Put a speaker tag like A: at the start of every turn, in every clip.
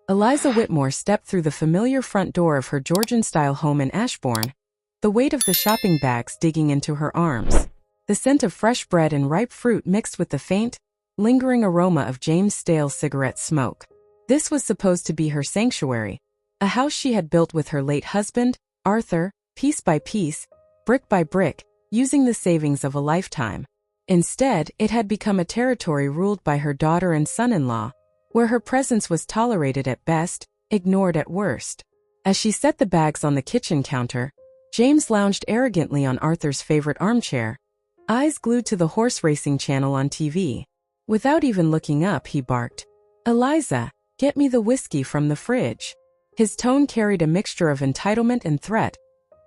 A: Eliza Whitmore stepped through the familiar front door of her Georgian-style home in Ashbourne, the weight of the shopping bags digging into her arms. The scent of fresh bread and ripe fruit mixed with the faint, lingering aroma of James' stale cigarette smoke. This was supposed to be her sanctuary, a house she had built with her late husband, Arthur, piece by piece, brick by brick, using the savings of a lifetime. Instead, it had become a territory ruled by her daughter and son-in-law, where her presence was tolerated at best, ignored at worst. As she set the bags on the kitchen counter, James lounged arrogantly on Arthur's favorite armchair, eyes glued to the horse racing channel on TV. Without even looking up, he barked, "Eliza, get me the whiskey from the fridge." His tone carried a mixture of entitlement and threat,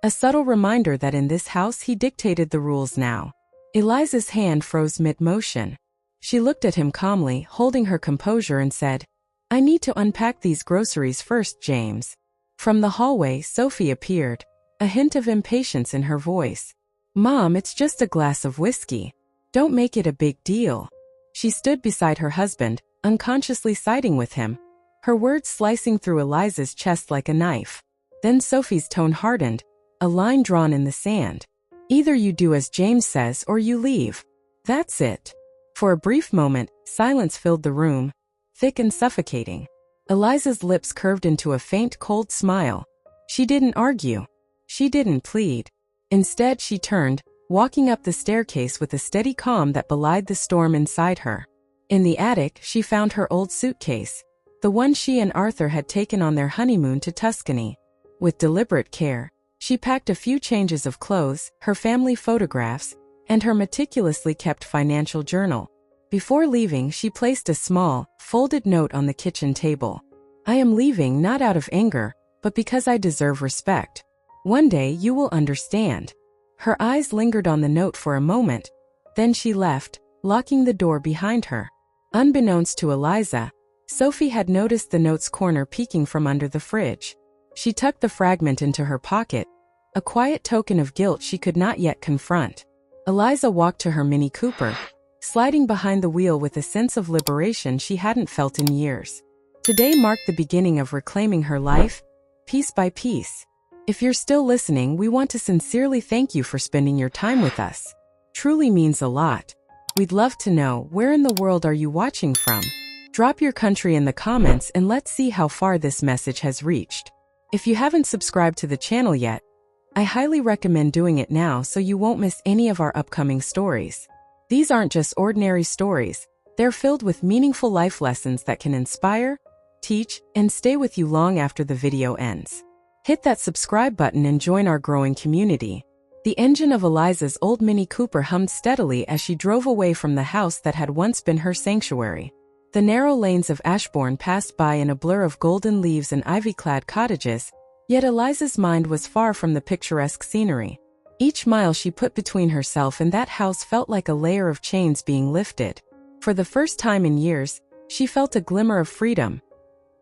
A: a subtle reminder that in this house he dictated the rules now. Eliza's hand froze mid-motion. She looked at him calmly, holding her composure, and said, "I need to unpack these groceries first, James." From the hallway, Sophie appeared, a hint of impatience in her voice. "Mom, it's just a glass of whiskey. Don't make it a big deal." She stood beside her husband, unconsciously siding with him, her words slicing through Eliza's chest like a knife. Then Sophie's tone hardened, a line drawn in the sand. "Either you do as James says or you leave. That's it." For a brief moment, silence filled the room, thick and suffocating. Eliza's lips curved into a faint, cold smile. She didn't argue. She didn't plead. Instead, she turned, walking up the staircase with a steady calm that belied the storm inside her. In the attic, she found her old suitcase, the one she and Arthur had taken on their honeymoon to Tuscany. With deliberate care, she packed a few changes of clothes, her family photographs, and her meticulously kept financial journal. Before leaving, she placed a small, folded note on the kitchen table. "I am leaving not out of anger, but because I deserve respect. One day you will understand." Her eyes lingered on the note for a moment, then she left, locking the door behind her. Unbeknownst to Eliza, Sophie had noticed the note's corner peeking from under the fridge. She tucked the fragment into her pocket, a quiet token of guilt she could not yet confront. Eliza walked to her Mini Cooper, sliding behind the wheel with a sense of liberation she hadn't felt in years. Today marked the beginning of reclaiming her life, piece by piece. If you're still listening, we want to sincerely thank you for spending your time with us. Truly means a lot. We'd love to know, where in the world are you watching from? Drop your country in the comments and let's see how far this message has reached. If you haven't subscribed to the channel yet, I highly recommend doing it now so you won't miss any of our upcoming stories. These aren't just ordinary stories, they're filled with meaningful life lessons that can inspire, teach, and stay with you long after the video ends. Hit that subscribe button and join our growing community. The engine of Eliza's old Mini Cooper hummed steadily as she drove away from the house that had once been her sanctuary. The narrow lanes of Ashbourne passed by in a blur of golden leaves and ivy-clad cottages, yet Eliza's mind was far from the picturesque scenery. Each mile she put between herself and that house felt like a layer of chains being lifted. For the first time in years, she felt a glimmer of freedom,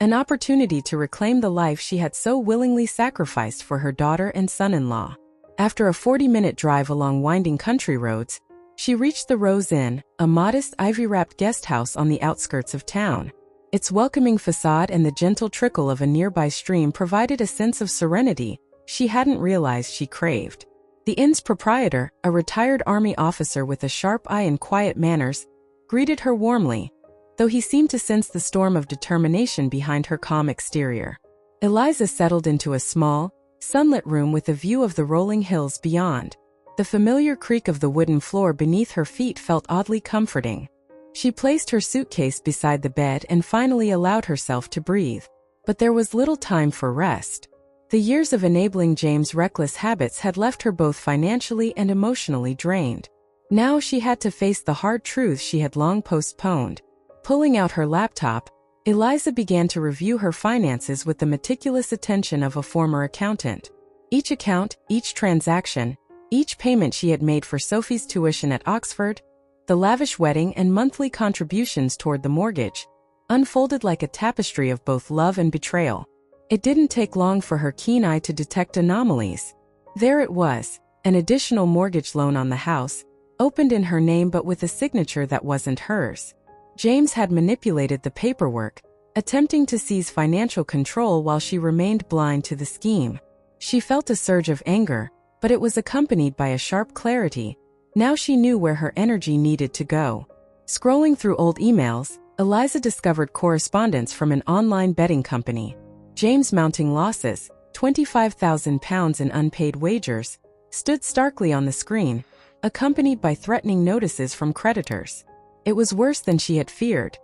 A: an opportunity to reclaim the life she had so willingly sacrificed for her daughter and son-in-law. After a 40-minute drive along winding country roads, she reached the Rose Inn, a modest ivy-wrapped guest house on the outskirts of town. Its welcoming facade and the gentle trickle of a nearby stream provided a sense of serenity she hadn't realized she craved. The inn's proprietor, a retired army officer with a sharp eye and quiet manners, greeted her warmly, though he seemed to sense the storm of determination behind her calm exterior. Eliza settled into a small, sunlit room with a view of the rolling hills beyond. The familiar creak of the wooden floor beneath her feet felt oddly comforting. She placed her suitcase beside the bed and finally allowed herself to breathe. But there was little time for rest. The years of enabling James' reckless habits had left her both financially and emotionally drained. Now she had to face the hard truths she had long postponed. Pulling out her laptop, Eliza began to review her finances with the meticulous attention of a former accountant. Each account, each transaction, each payment she had made for Sophie's tuition at Oxford, the lavish wedding and monthly contributions toward the mortgage, unfolded like a tapestry of both love and betrayal. It didn't take long for her keen eye to detect anomalies. There it was, an additional mortgage loan on the house, opened in her name but with a signature that wasn't hers. James had manipulated the paperwork, attempting to seize financial control while she remained blind to the scheme. She felt a surge of anger, but it was accompanied by a sharp clarity. Now she knew where her energy needed to go. Scrolling through old emails, Eliza discovered correspondence from an online betting company. James mounting losses, £25,000 in unpaid wagers, stood starkly on the screen, accompanied by threatening notices from creditors. It was worse than she had feared.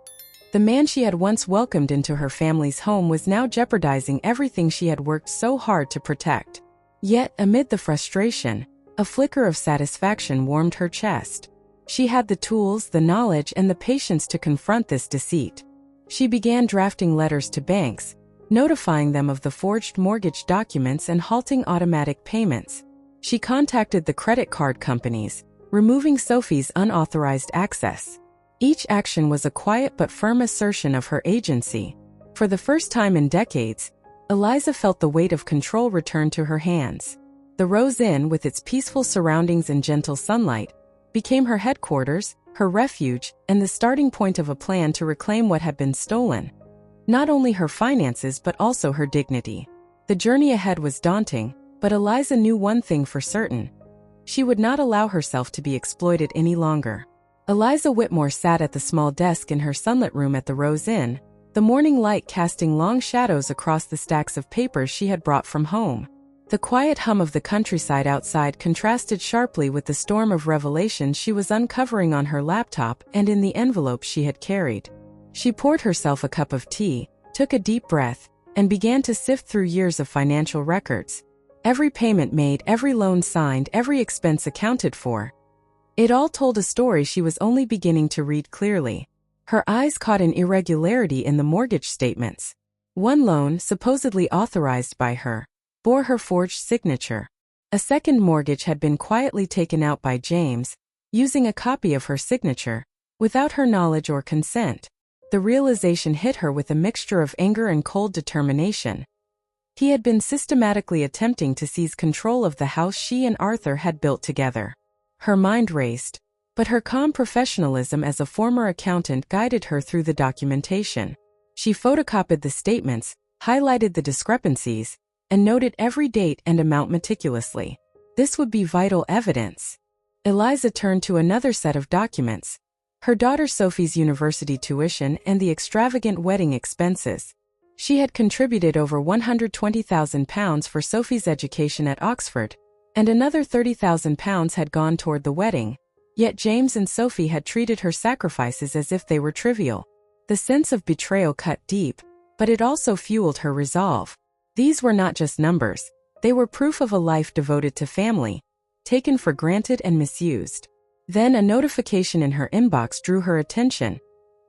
A: The man she had once welcomed into her family's home was now jeopardizing everything she had worked so hard to protect. Yet, amid the frustration, a flicker of satisfaction warmed her chest. She had the tools, the knowledge, and the patience to confront this deceit. She began drafting letters to banks, notifying them of the forged mortgage documents and halting automatic payments. She contacted the credit card companies, removing Sophie's unauthorized access. Each action was a quiet but firm assertion of her agency. For the first time in decades, Eliza felt the weight of control return to her hands. The Rose Inn, with its peaceful surroundings and gentle sunlight, became her headquarters, her refuge, and the starting point of a plan to reclaim what had been stolen. Not only her finances but also her dignity. The journey ahead was daunting, but Eliza knew one thing for certain. She would not allow herself to be exploited any longer. Eliza Whitmore sat at the small desk in her sunlit room at the Rose Inn, the morning light casting long shadows across the stacks of papers she had brought from home. The quiet hum of the countryside outside contrasted sharply with the storm of revelations she was uncovering on her laptop and in the envelope she had carried. She poured herself a cup of tea, took a deep breath, and began to sift through years of financial records. Every payment made, every loan signed, every expense accounted for. It all told a story she was only beginning to read clearly. Her eyes caught an irregularity in the mortgage statements. One loan, supposedly authorized by her, bore her forged signature. A second mortgage had been quietly taken out by James, using a copy of her signature, without her knowledge or consent. The realization hit her with a mixture of anger and cold determination. He had been systematically attempting to seize control of the house she and Arthur had built together. Her mind raced, but her calm professionalism as a former accountant guided her through the documentation. She photocopied the statements, highlighted the discrepancies, and noted every date and amount meticulously. This would be vital evidence. Eliza turned to another set of documents: her daughter Sophie's university tuition and the extravagant wedding expenses. She had contributed over £120,000 for Sophie's education at Oxford, and another £30,000 had gone toward the wedding. Yet James and Sophie had treated her sacrifices as if they were trivial. The sense of betrayal cut deep, but it also fueled her resolve. These were not just numbers, they were proof of a life devoted to family, taken for granted and misused. Then a notification in her inbox drew her attention.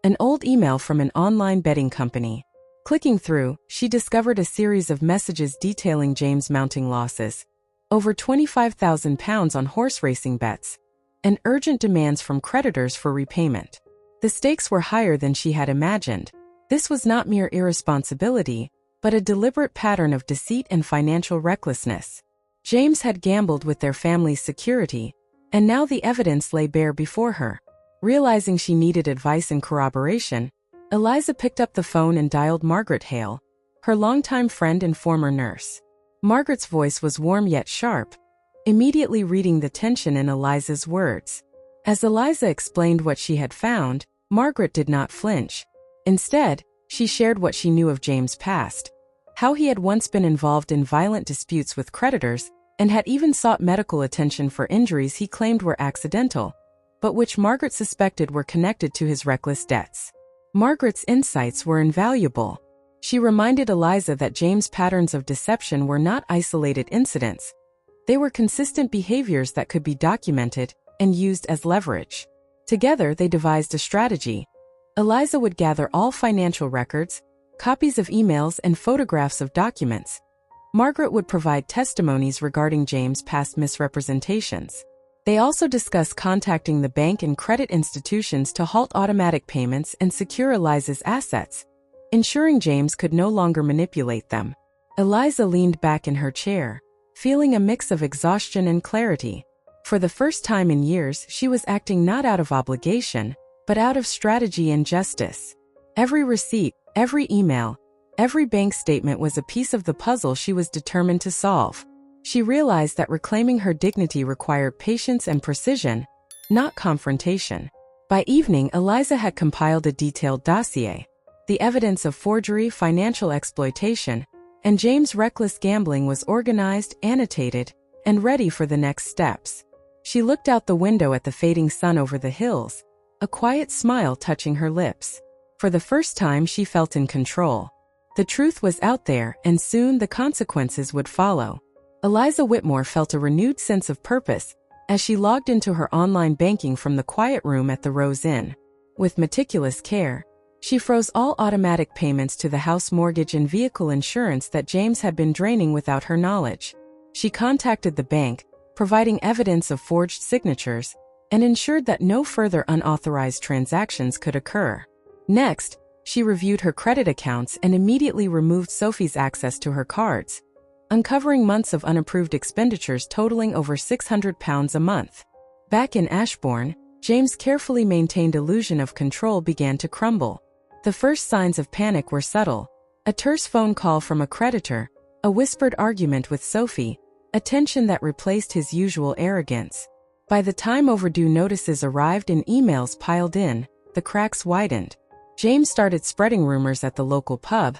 A: An old email from an online betting company. Clicking through, she discovered a series of messages detailing James mounting losses. Over £25,000 on horse racing bets, and urgent demands from creditors for repayment. The stakes were higher than she had imagined. This was not mere irresponsibility, but a deliberate pattern of deceit and financial recklessness. James had gambled with their family's security, and now the evidence lay bare before her. Realizing she needed advice and corroboration, Eliza picked up the phone and dialed Margaret Hale, her longtime friend and former nurse. Margaret's voice was warm yet sharp, immediately reading the tension in Eliza's words. As Eliza explained what she had found, Margaret did not flinch. Instead, she shared what she knew of James' past, how he had once been involved in violent disputes with creditors, and had even sought medical attention for injuries he claimed were accidental, but which Margaret suspected were connected to his reckless debts. Margaret's insights were invaluable. She reminded Eliza that James' patterns of deception were not isolated incidents. They were consistent behaviors that could be documented and used as leverage. Together, they devised a strategy. Eliza would gather all financial records, copies of emails, and photographs of documents. Margaret would provide testimonies regarding James' past misrepresentations. They also discussed contacting the bank and credit institutions to halt automatic payments and secure Eliza's assets, ensuring James could no longer manipulate them. Eliza leaned back in her chair, feeling a mix of exhaustion and clarity. For the first time in years, she was acting not out of obligation, but out of strategy and justice. Every receipt, Every email, every bank statement was a piece of the puzzle she was determined to solve. She realized that reclaiming her dignity required patience and precision, not confrontation. By evening, Eliza had compiled a detailed dossier. The evidence of forgery, financial exploitation, and James' reckless gambling was organized, annotated, and ready for the next steps. She looked out the window at the fading sun over the hills, a quiet smile touching her lips. For the first time, she felt in control. The truth was out there, and soon the consequences would follow. Eliza Whitmore felt a renewed sense of purpose as she logged into her online banking from the quiet room at the Rose Inn. With meticulous care, she froze all automatic payments to the house mortgage and vehicle insurance that James had been draining without her knowledge. She contacted the bank, providing evidence of forged signatures, and ensured that no further unauthorized transactions could occur. Next, she reviewed her credit accounts and immediately removed Sophie's access to her cards, uncovering months of unapproved expenditures totaling over £600 a month. Back in Ashbourne, James' carefully maintained illusion of control began to crumble. The first signs of panic were subtle: a terse phone call from a creditor, a whispered argument with Sophie, a tension that replaced his usual arrogance. By the time overdue notices arrived and emails piled in, the cracks widened. James started spreading rumors at the local pub,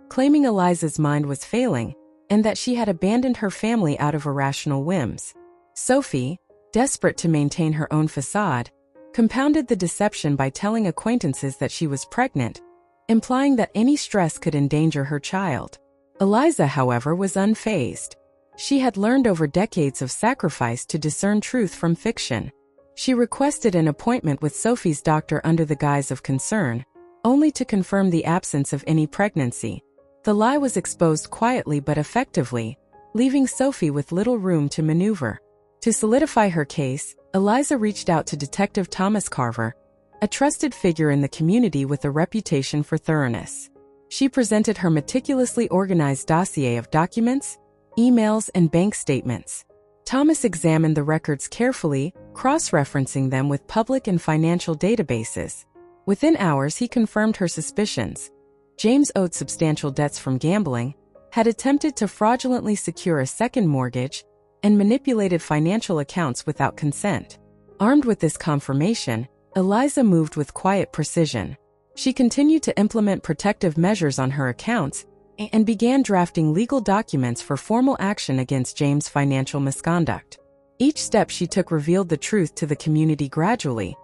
A: claiming Eliza's mind was failing, and that she had abandoned her family out of irrational whims. Sophie, desperate to maintain her own facade, compounded the deception by telling acquaintances that she was pregnant, implying that any stress could endanger her child. Eliza, however, was unfazed. She had learned over decades of sacrifice to discern truth from fiction. She requested an appointment with Sophie's doctor under the guise of concern, only to confirm the absence of any pregnancy. The lie was exposed quietly but effectively, leaving Sophie with little room to maneuver. To solidify her case, Eliza reached out to Detective Thomas Carver, a trusted figure in the community with a reputation for thoroughness. She presented her meticulously organized dossier of documents, emails, and bank statements. Thomas examined the records carefully, cross-referencing them with public and financial databases. Within hours, he confirmed her suspicions. James owed substantial debts from gambling, had attempted to fraudulently secure a second mortgage, and manipulated financial accounts without consent. Armed with this confirmation, Eliza moved with quiet precision. She continued to implement protective measures on her accounts and began drafting legal documents for formal action against James' financial misconduct. Each step she took revealed the truth to the community gradually,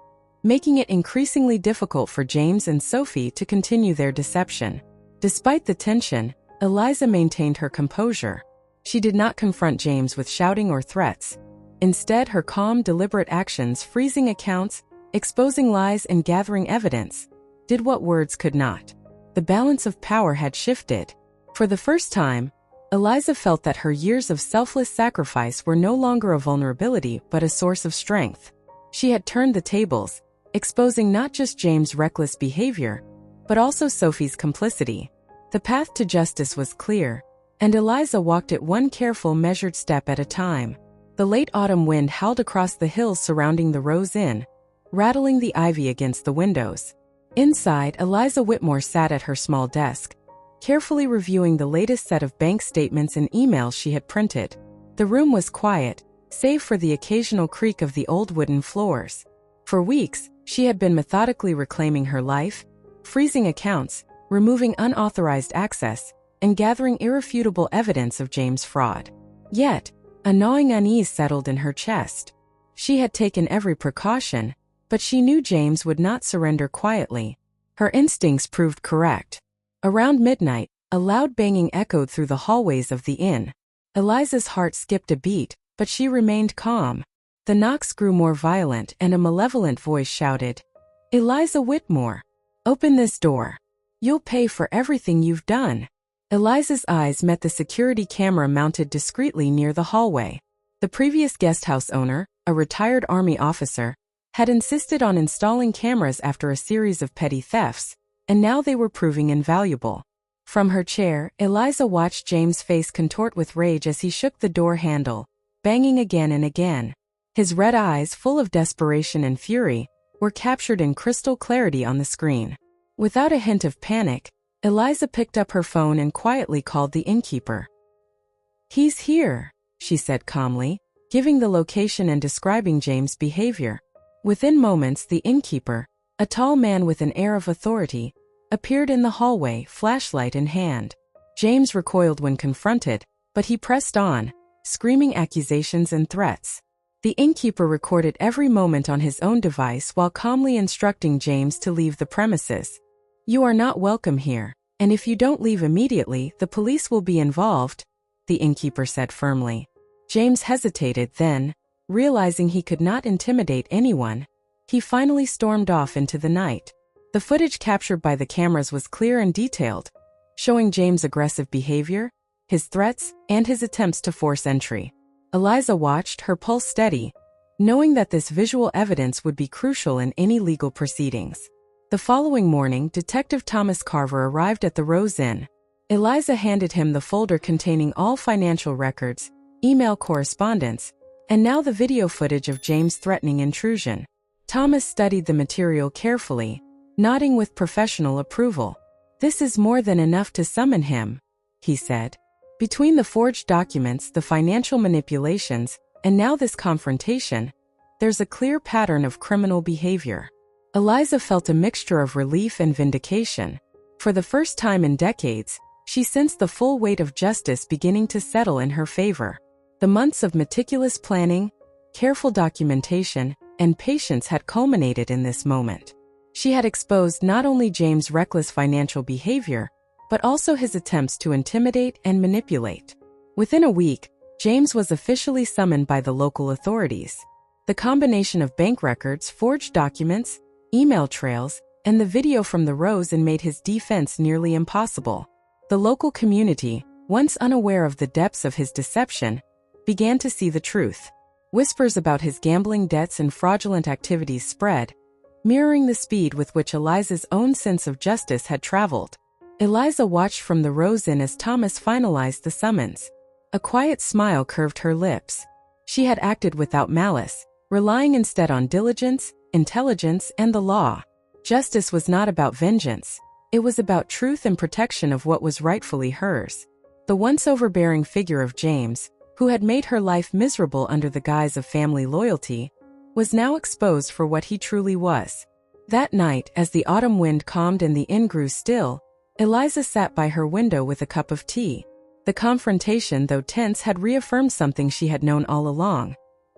A: making it increasingly difficult for James and Sophie to continue their deception. Despite the tension, Eliza maintained her composure. She did not confront James with shouting or threats. Instead, her calm, deliberate actions, freezing accounts, exposing lies, and gathering evidence, did what words could not. The balance of power had shifted. For the first time, Eliza felt that her years of selfless sacrifice were no longer a vulnerability but a source of strength. She had turned the tables, exposing not just James' reckless behavior, but also Sophie's complicity. The path to justice was clear, and Eliza walked it one careful, measured step at a time. The late autumn wind howled across the hills surrounding the Rose Inn, rattling the ivy against the windows. Inside, Eliza Whitmore sat at her small desk, carefully reviewing the latest set of bank statements and emails she had printed. The room was quiet, save for the occasional creak of the old wooden floors. For weeks, she had been methodically reclaiming her life, freezing accounts, removing unauthorized access, and gathering irrefutable evidence of James' fraud. Yet, a gnawing unease settled in her chest. She had taken every precaution, but she knew James would not surrender quietly. Her instincts proved correct. Around midnight, a loud banging echoed through the hallways of the inn. Eliza's heart skipped a beat, but she remained calm. The knocks grew more violent, and a malevolent voice shouted, "Eliza Whitmore, open this door. You'll pay for everything you've done." Eliza's eyes met the security camera mounted discreetly near the hallway. The previous guesthouse owner, a retired Army officer, had insisted on installing cameras after a series of petty thefts, and now they were proving invaluable. From her chair, Eliza watched James' face contort with rage as he shook the door handle, banging again and again. His red eyes, full of desperation and fury, were captured in crystal clarity on the screen. Without a hint of panic, Eliza picked up her phone and quietly called the innkeeper. "He's here," she said calmly, giving the location and describing James' behavior. Within moments, the innkeeper, a tall man with an air of authority, appeared in the hallway, flashlight in hand. James recoiled when confronted, but he pressed on, screaming accusations and threats. The innkeeper recorded every moment on his own device while calmly instructing James to leave the premises. "You are not welcome here, and if you don't leave immediately, the police will be involved," the innkeeper said firmly. James hesitated, then, realizing he could not intimidate anyone, he finally stormed off into the night. The footage captured by the cameras was clear and detailed, showing James' aggressive behavior, his threats, and his attempts to force entry. Eliza watched, her pulse steady, knowing that this visual evidence would be crucial in any legal proceedings. The following morning, Detective Thomas Carver arrived at the Rose Inn. Eliza handed him the folder containing all financial records, email correspondence, and now the video footage of James' threatening intrusion. Thomas studied the material carefully, nodding with professional approval. "This is more than enough to summon him," he said. Between the forged documents, the financial manipulations, and now this confrontation, there's a clear pattern of criminal behavior. Eliza felt a mixture of relief and vindication. For the first time in decades, she sensed the full weight of justice beginning to settle in her favor. The months of meticulous planning, careful documentation, and patience had culminated in this moment. She had exposed not only James' reckless financial behavior, but also his attempts to intimidate and manipulate. Within a week, James was officially summoned by the local authorities. The combination of bank records, forged documents, email trails, and the video from the Rose Inn made his defense nearly impossible. The local community, once unaware of the depths of his deception, began to see the truth. Whispers about his gambling debts and fraudulent activities spread, mirroring the speed with which Eliza's own sense of justice had traveled. Eliza watched from the Rose Inn as Thomas finalized the summons. A quiet smile curved her lips. She had acted without malice, relying instead on diligence, intelligence, and the law. Justice was not about vengeance. It was about truth and protection of what was rightfully hers. The once overbearing figure of James, who had made her life miserable under the guise of family loyalty, was now exposed for what he truly was. That night, as the autumn wind calmed and the inn grew still, Eliza sat by her window with a cup of tea. The confrontation, though tense, had reaffirmed something she had known all along.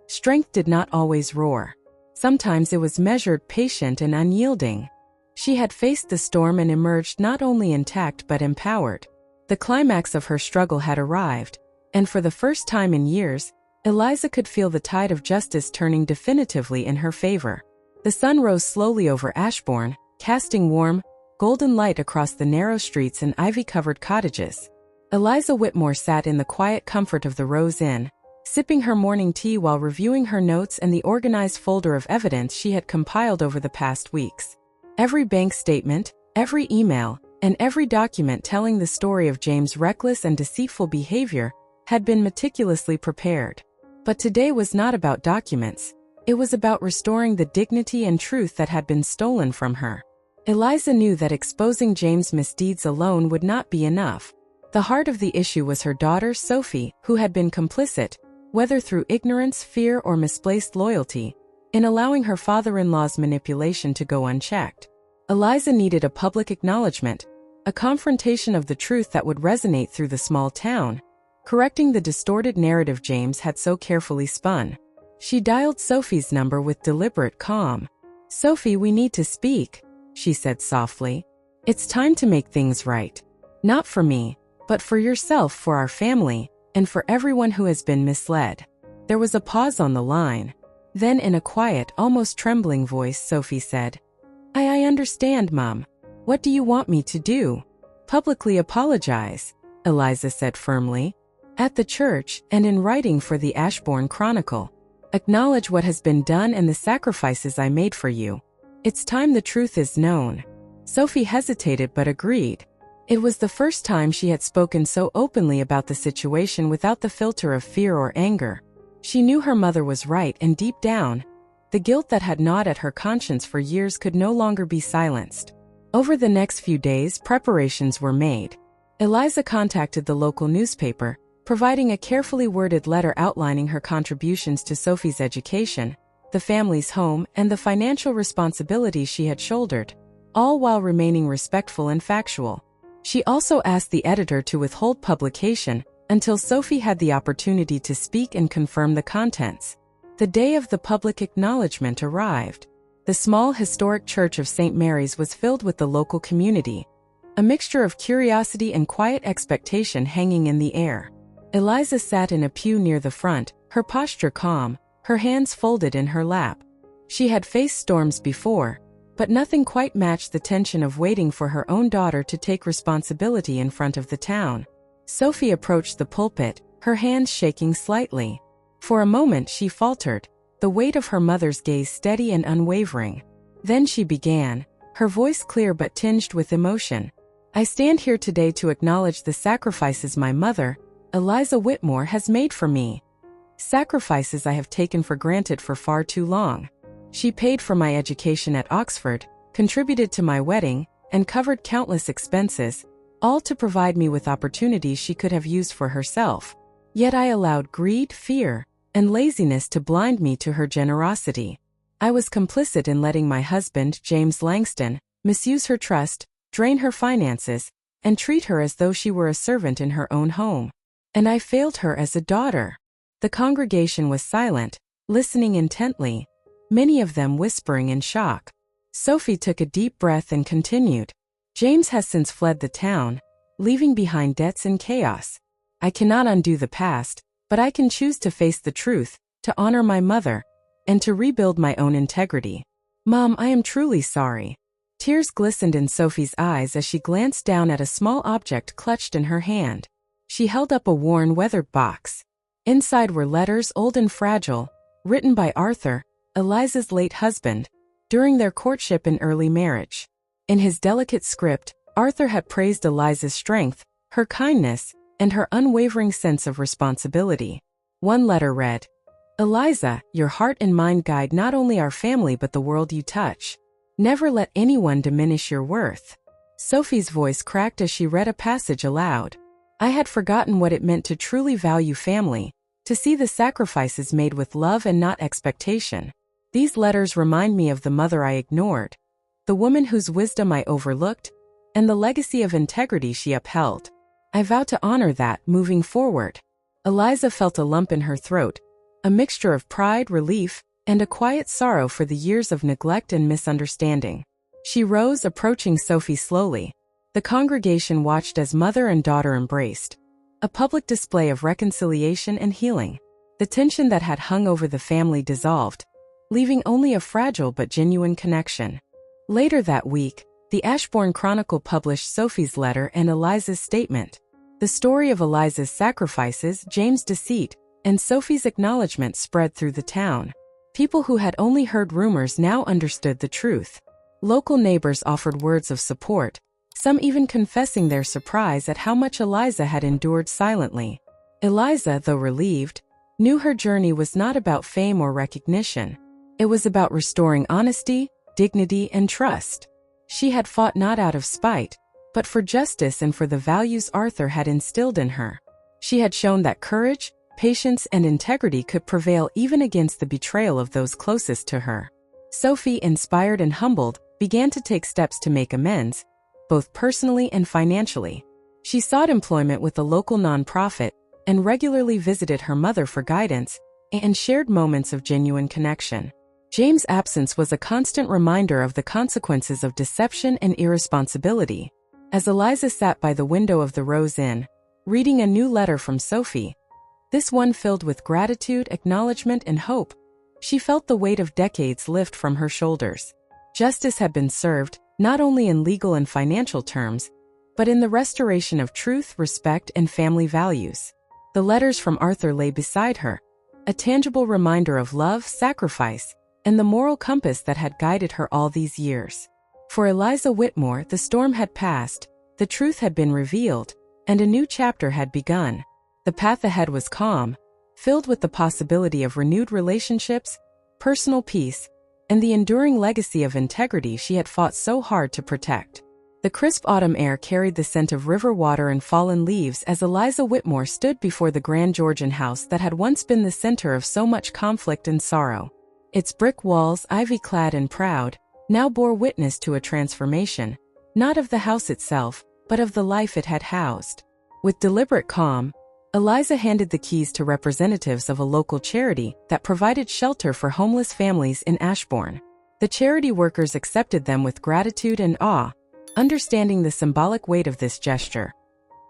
A: Strength did not always roar. Sometimes it was measured, patient, and unyielding. She had faced the storm and emerged not only intact but empowered. The climax of her struggle had arrived, and for the first time in years, Eliza could feel the tide of justice turning definitively in her favor. The sun rose slowly over Ashbourne, casting warm, golden light across the narrow streets and ivy-covered cottages. Eliza Whitmore sat in the quiet comfort of the Rose Inn, sipping her morning tea while reviewing her notes and the organized folder of evidence she had compiled over the past weeks. Every bank statement, every email, and every document telling the story of James' reckless and deceitful behavior had been meticulously prepared. But today was not about documents. It was about restoring the dignity and truth that had been stolen from her. Eliza knew that exposing James' misdeeds alone would not be enough. The heart of the issue was her daughter, Sophie, who had been complicit, whether through ignorance, fear, or misplaced loyalty, in allowing her father-in-law's manipulation to go unchecked. Eliza needed a public acknowledgement, a confrontation of the truth that would resonate through the small town, correcting the distorted narrative James had so carefully spun. She dialed Sophie's number with deliberate calm. "Sophie, we need to speak," she said softly. "It's time to make things right. Not for me, but for yourself, for our family, and for everyone who has been misled." There was a pause on the line. Then in a quiet, almost trembling voice, Sophie said, I understand, Mom. What do you want me to do?" "Publicly apologize," Eliza said firmly. "At the church, and in writing for the Ashbourne Chronicle. Acknowledge what has been done and the sacrifices I made for you. It's time the truth is known." Sophie hesitated but agreed. It was the first time she had spoken so openly about the situation without the filter of fear or anger. She knew her mother was right, and deep down, the guilt that had gnawed at her conscience for years could no longer be silenced. Over the next few days, preparations were made. Eliza contacted the local newspaper, providing a carefully worded letter outlining her contributions to Sophie's education, the family's home, and the financial responsibilities she had shouldered, all while remaining respectful and factual. She also asked the editor to withhold publication until Sophie had the opportunity to speak and confirm the contents. The day of the public acknowledgement arrived. The small historic church of St. Mary's was filled with the local community, a mixture of curiosity and quiet expectation hanging in the air. Eliza sat in a pew near the front, her posture calm, her hands folded in her lap. She had faced storms before, but nothing quite matched the tension of waiting for her own daughter to take responsibility in front of the town. Sophie approached the pulpit, her hands shaking slightly. For a moment she faltered, the weight of her mother's gaze steady and unwavering. Then she began, her voice clear but tinged with emotion. "I stand here today to acknowledge the sacrifices my mother, Eliza Whitmore, has made for me. Sacrifices I have taken for granted for far too long. She paid for my education at Oxford, contributed to my wedding, and covered countless expenses, all to provide me with opportunities she could have used for herself. Yet I allowed greed, fear, and laziness to blind me to her generosity. I was complicit in letting my husband, James Langston, misuse her trust, drain her finances, and treat her as though she were a servant in her own home. And I failed her as a daughter." The congregation was silent, listening intently, many of them whispering in shock. Sophie took a deep breath and continued, "James has since fled the town, leaving behind debts and chaos. I cannot undo the past, but I can choose to face the truth, to honor my mother, and to rebuild my own integrity. Mom, I am truly sorry." Tears glistened in Sophie's eyes as she glanced down at a small object clutched in her hand. She held up a worn, weathered box. Inside were letters, old and fragile, written by Arthur, Eliza's late husband, during their courtship and early marriage. In his delicate script, Arthur had praised Eliza's strength, her kindness, and her unwavering sense of responsibility. One letter read, "Eliza, your heart and mind guide not only our family but the world you touch. Never let anyone diminish your worth." Sophie's voice cracked as she read a passage aloud. "I had forgotten what it meant to truly value family, to see the sacrifices made with love and not expectation. These letters remind me of the mother I ignored, the woman whose wisdom I overlooked, and the legacy of integrity she upheld. I vow to honor that, moving forward." Eliza felt a lump in her throat, a mixture of pride, relief, and a quiet sorrow for the years of neglect and misunderstanding. She rose, approaching Sophie slowly. The congregation watched as mother and daughter embraced, a public display of reconciliation and healing. The tension that had hung over the family dissolved, leaving only a fragile but genuine connection. Later that week, the Ashbourne Chronicle published Sophie's letter and Eliza's statement. The story of Eliza's sacrifices, James' deceit, and Sophie's acknowledgement spread through the town. People who had only heard rumors now understood the truth. Local neighbors offered words of support, some even confessing their surprise at how much Eliza had endured silently. Eliza, though relieved, knew her journey was not about fame or recognition. It was about restoring honesty, dignity, and trust. She had fought not out of spite, but for justice and for the values Arthur had instilled in her. She had shown that courage, patience, and integrity could prevail even against the betrayal of those closest to her. Sophie, inspired and humbled, began to take steps to make amends, both personally and financially. She sought employment with a local nonprofit and regularly visited her mother for guidance and shared moments of genuine connection. James' absence was a constant reminder of the consequences of deception and irresponsibility. As Eliza sat by the window of the Rose Inn, reading a new letter from Sophie, this one filled with gratitude, acknowledgement, and hope, she felt the weight of decades lift from her shoulders. Justice had been served, not only in legal and financial terms, but in the restoration of truth, respect, and family values. The letters from Arthur lay beside her, a tangible reminder of love, sacrifice, and the moral compass that had guided her all these years. For Eliza Whitmore, the storm had passed, the truth had been revealed, and a new chapter had begun. The path ahead was calm, filled with the possibility of renewed relationships, personal peace, and the enduring legacy of integrity she had fought so hard to protect. The crisp autumn air carried the scent of river water and fallen leaves as Eliza Whitmore stood before the grand Georgian house that had once been the center of so much conflict and sorrow. Its brick walls, ivy-clad and proud, now bore witness to a transformation, not of the house itself, but of the life it had housed. With deliberate calm, Eliza handed the keys to representatives of a local charity that provided shelter for homeless families in Ashbourne. The charity workers accepted them with gratitude and awe, understanding the symbolic weight of this gesture.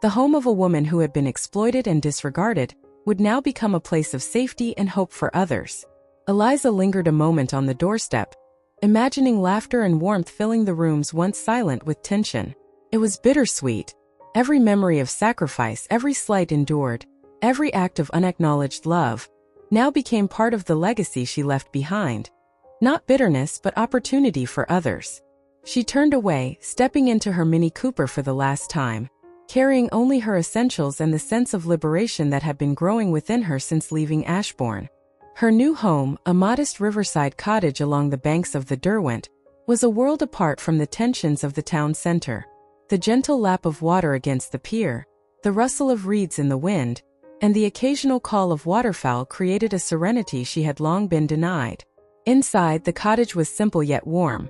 A: The home of a woman who had been exploited and disregarded would now become a place of safety and hope for others. Eliza lingered a moment on the doorstep, imagining laughter and warmth filling the rooms once silent with tension. It was bittersweet. Every memory of sacrifice, every slight endured, every act of unacknowledged love, now became part of the legacy she left behind. Not bitterness, but opportunity for others. She turned away, stepping into her Mini Cooper for the last time, carrying only her essentials and the sense of liberation that had been growing within her since leaving Ashbourne. Her new home, a modest riverside cottage along the banks of the Derwent, was a world apart from the tensions of the town center. The gentle lap of water against the pier, the rustle of reeds in the wind, and the occasional call of waterfowl created a serenity she had long been denied. Inside, the cottage was simple yet warm.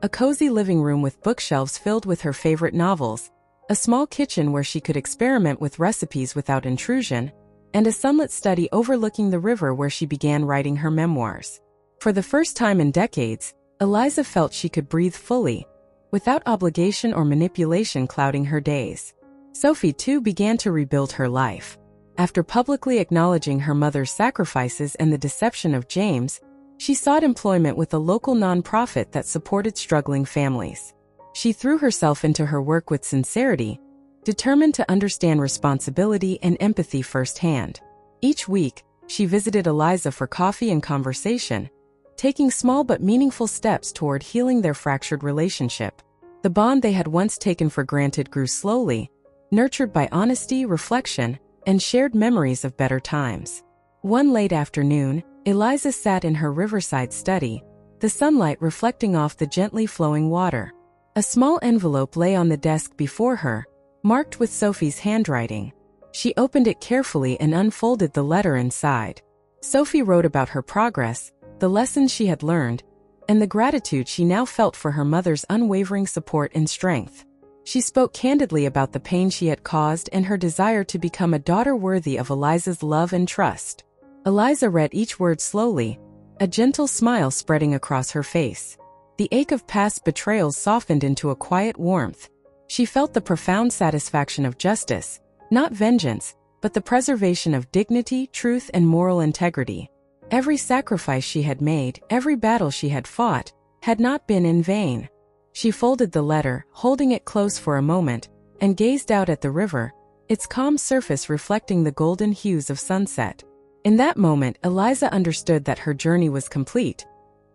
A: A cozy living room with bookshelves filled with her favorite novels, a small kitchen where she could experiment with recipes without intrusion, and a sunlit study overlooking the river where she began writing her memoirs. For the first time in decades, Eliza felt she could breathe fully, without obligation or manipulation clouding her days. Sophie, too, began to rebuild her life. After publicly acknowledging her mother's sacrifices and the deception of James, she sought employment with a local nonprofit that supported struggling families. She threw herself into her work with sincerity, determined to understand responsibility and empathy firsthand. Each week, she visited Eliza for coffee and conversation, taking small but meaningful steps toward healing their fractured relationship. The bond they had once taken for granted grew slowly, nurtured by honesty, reflection, and shared memories of better times. One late afternoon, Eliza sat in her riverside study, the sunlight reflecting off the gently flowing water. A small envelope lay on the desk before her, marked with Sophie's handwriting. She opened it carefully and unfolded the letter inside. Sophie wrote about her progress, the lessons she had learned, and the gratitude she now felt for her mother's unwavering support and strength. She spoke candidly about the pain she had caused and her desire to become a daughter worthy of Eliza's love and trust. Eliza read each word slowly, a gentle smile spreading across her face. The ache of past betrayals softened into a quiet warmth. She felt the profound satisfaction of justice, not vengeance, but the preservation of dignity, truth, and moral integrity. Every sacrifice she had made, every battle she had fought, had not been in vain. She folded the letter, holding it close for a moment, and gazed out at the river, its calm surface reflecting the golden hues of sunset. In that moment, Eliza understood that her journey was complete.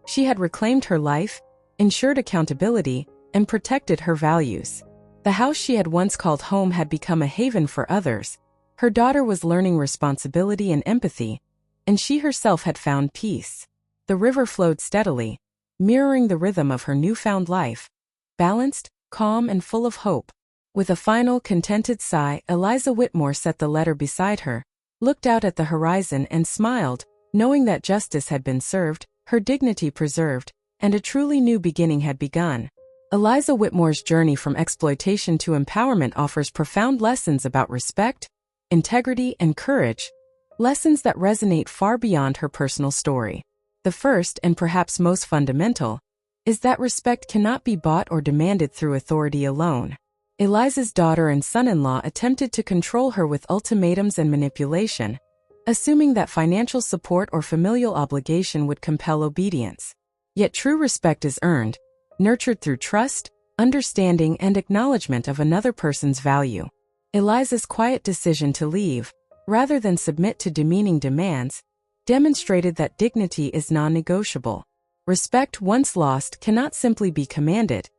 A: She had reclaimed her life, ensured accountability, and protected her values. The house she had once called home had become a haven for others. Her daughter was learning responsibility and empathy, and she herself had found peace. The river flowed steadily, mirroring the rhythm of her newfound life, balanced, calm, and full of hope. With a final, contented sigh, Eliza Whitmore set the letter beside her, looked out at the horizon and smiled, knowing that justice had been served, her dignity preserved, and a truly new beginning had begun. Eliza Whitmore's journey from exploitation to empowerment offers profound lessons about respect, integrity, and courage, lessons that resonate far beyond her personal story. The first, and perhaps most fundamental, is that respect cannot be bought or demanded through authority alone. Eliza's daughter and son-in-law attempted to control her with ultimatums and manipulation, assuming that financial support or familial obligation would compel obedience. Yet true respect is earned, nurtured through trust, understanding, and acknowledgement of another person's value. Eliza's quiet decision to leave, rather than submit to demeaning demands, demonstrated that dignity is non-negotiable. Respect once lost cannot simply be commanded.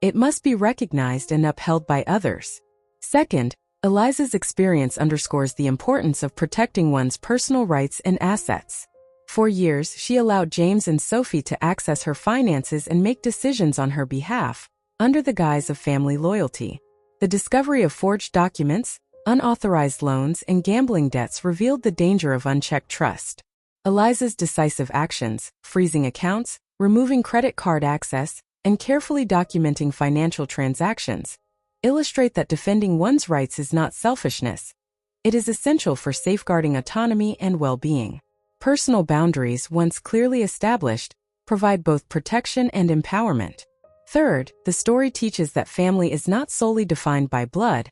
A: It must be recognized and upheld by others. Second, Eliza's experience underscores the importance of protecting one's personal rights and assets. For years, she allowed James and Sophie to access her finances and make decisions on her behalf, under the guise of family loyalty. The discovery of forged documents, unauthorized loans, and gambling debts revealed the danger of unchecked trust. Eliza's decisive actions, freezing accounts, removing credit card access, and carefully documenting financial transactions, illustrate that defending one's rights is not selfishness. It is essential for safeguarding autonomy and well-being. Personal boundaries, once clearly established, provide both protection and empowerment. Third, the story teaches that family is not solely defined by blood,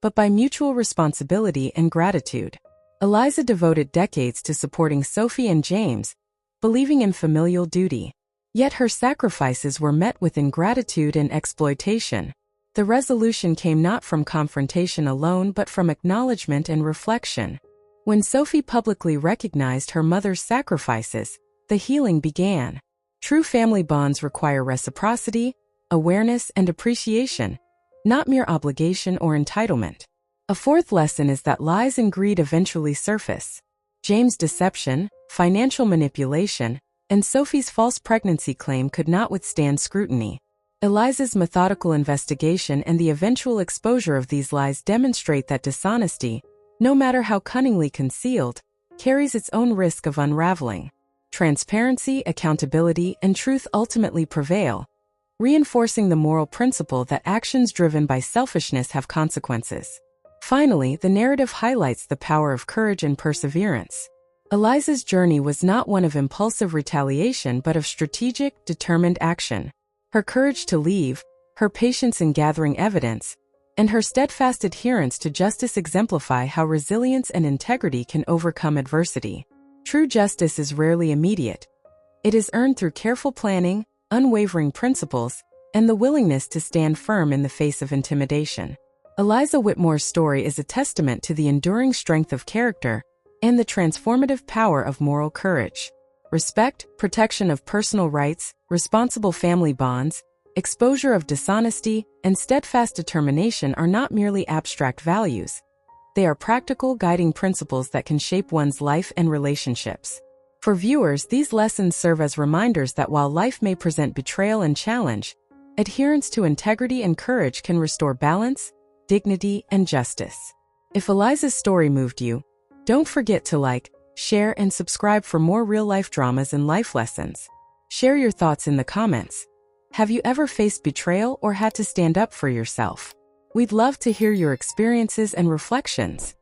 A: but by mutual responsibility and gratitude. Eliza devoted decades to supporting Sophie and James, believing in familial duty. Yet her sacrifices were met with ingratitude and exploitation. The resolution came not from confrontation alone but from acknowledgement and reflection. When Sophie publicly recognized her mother's sacrifices, the healing began. True family bonds require reciprocity, awareness, and appreciation, not mere obligation or entitlement. A fourth lesson is that lies and greed eventually surface. James' deception, financial manipulation, and Sophie's false pregnancy claim could not withstand scrutiny. Eliza's methodical investigation and the eventual exposure of these lies demonstrate that dishonesty, no matter how cunningly concealed, carries its own risk of unraveling. Transparency, accountability, and truth ultimately prevail, reinforcing the moral principle that actions driven by selfishness have consequences. Finally, the narrative highlights the power of courage and perseverance. Eliza's journey was not one of impulsive retaliation but of strategic, determined action. Her courage to leave, her patience in gathering evidence, and her steadfast adherence to justice exemplify how resilience and integrity can overcome adversity. True justice is rarely immediate. It is earned through careful planning, unwavering principles, and the willingness to stand firm in the face of intimidation. Eliza Whitmore's story is a testament to the enduring strength of character and the transformative power of moral courage. Respect, protection of personal rights, responsible family bonds, exposure of dishonesty, and steadfast determination are not merely abstract values. They are practical guiding principles that can shape one's life and relationships. For viewers, these lessons serve as reminders that while life may present betrayal and challenge, adherence to integrity and courage can restore balance, dignity, and justice. If Eliza's story moved you, don't forget to like, share, and subscribe for more real-life dramas and life lessons. Share your thoughts in the comments. Have you ever faced betrayal or had to stand up for yourself? We'd love to hear your experiences and reflections.